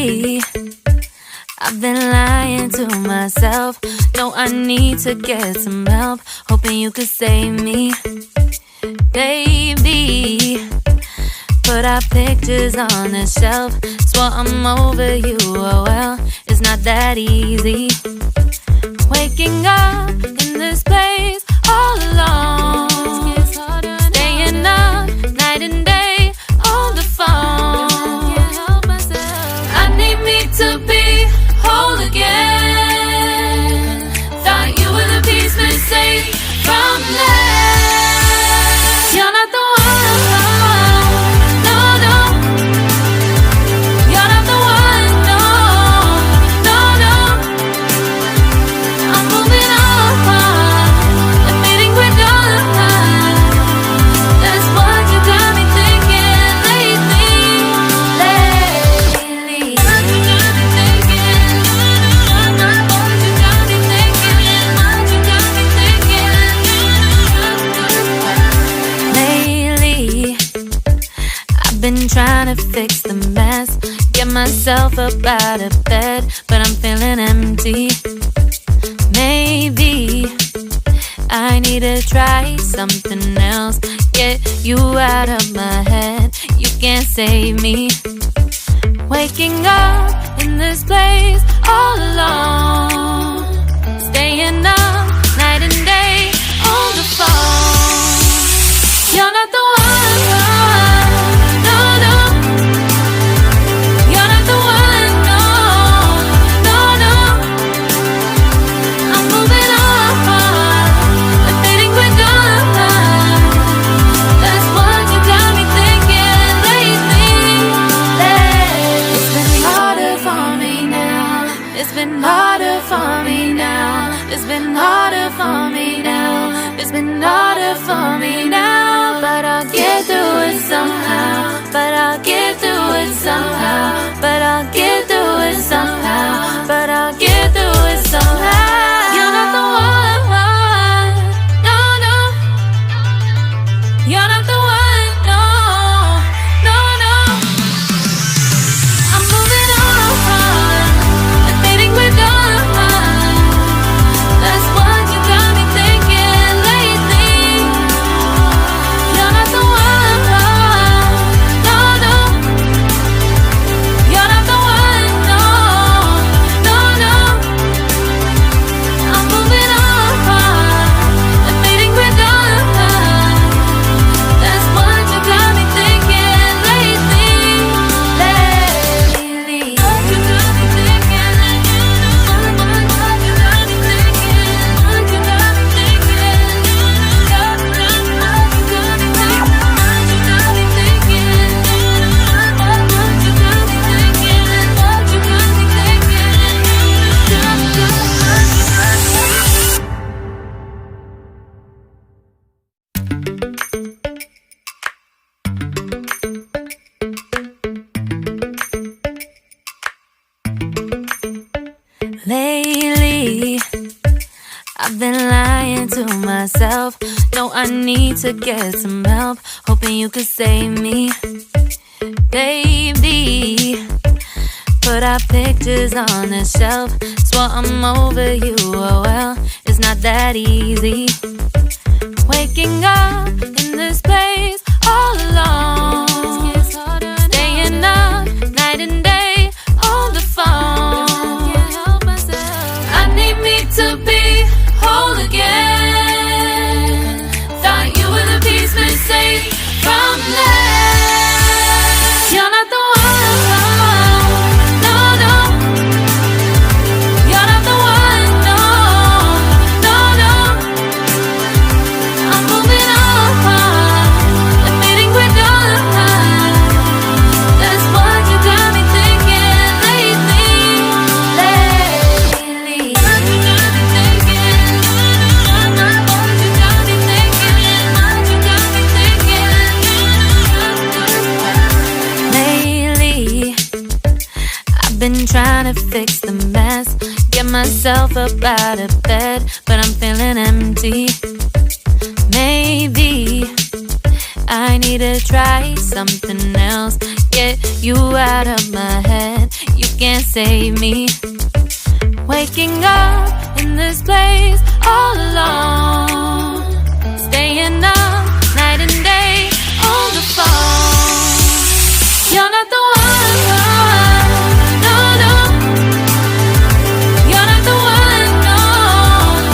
Lately, I've been lying to myself. No, I need to get some help. Hoping you could save me, baby. Put our pictures on the shelf. Swore I'm over you, oh well, it's not that easy. Waking up in this place all alone, staying up night and day on the phone. I need me to be whole again. Thought you were the piece missing from last. You're not the one, no, no. You're not the one, no, no, no. I'm moving on, admitting we're done. That's what you got me thinking lately. What you got me thinking? What you got me thinking? What you got me thinking? Lately, I've been trying to fix the mess, get myself up out of bed, but I'm feeling empty. Maybe I need to try something else, get you out of my head. You can't save me. Waking up in this place all alone, staying up night and day on the phone. You're not the one, no, no. You're not the one, no, no, no. I'm moving on, admitting we're done. That's what you got me thinking lately. It's been harder for me now. It's been harder for me now. It's been harder for me now. It's been harder for me now. But I'll get through it somehow. But I'll get through it somehow. But I'll get through it somehow. But I'll get through it somehow. You're not the one, no, no. You're not the one, no, no, no. I'm moving on, admitting we're done. That's what you got me thinking lately. You're not the one, no, no. You're not the one, no, no, no. I'm moving on, admitting we're done. That's what you got me thinking lately. What you got me thinking? What you got me thinking? What you got me thinking? What you got me thinking? What you got me thinking? What you got me thinking? What you got me Lately, I've been lying to myself. No, I need to get some help. Hoping you could save me, baby. Put our pictures on the shelf. Swore I'm over you, oh well, it's not that easy. Waking up in this place all alone, staying up night and day on the phone. I need me to be whole again. Thought you were the piece missing from last. You're not the one, no, no. You're not the one, no, no, no. I'm moving on, admitting we're done. That's what you got me thinking lately. What you got me thinking? What you got me thinking? What you got me thinking? Lately, I've been trying to fix the mess, get myself up out of bed, but I'm feeling empty. Maybe I need to try something else, get you out of my head. You can't save me. Waking up in this place all alone.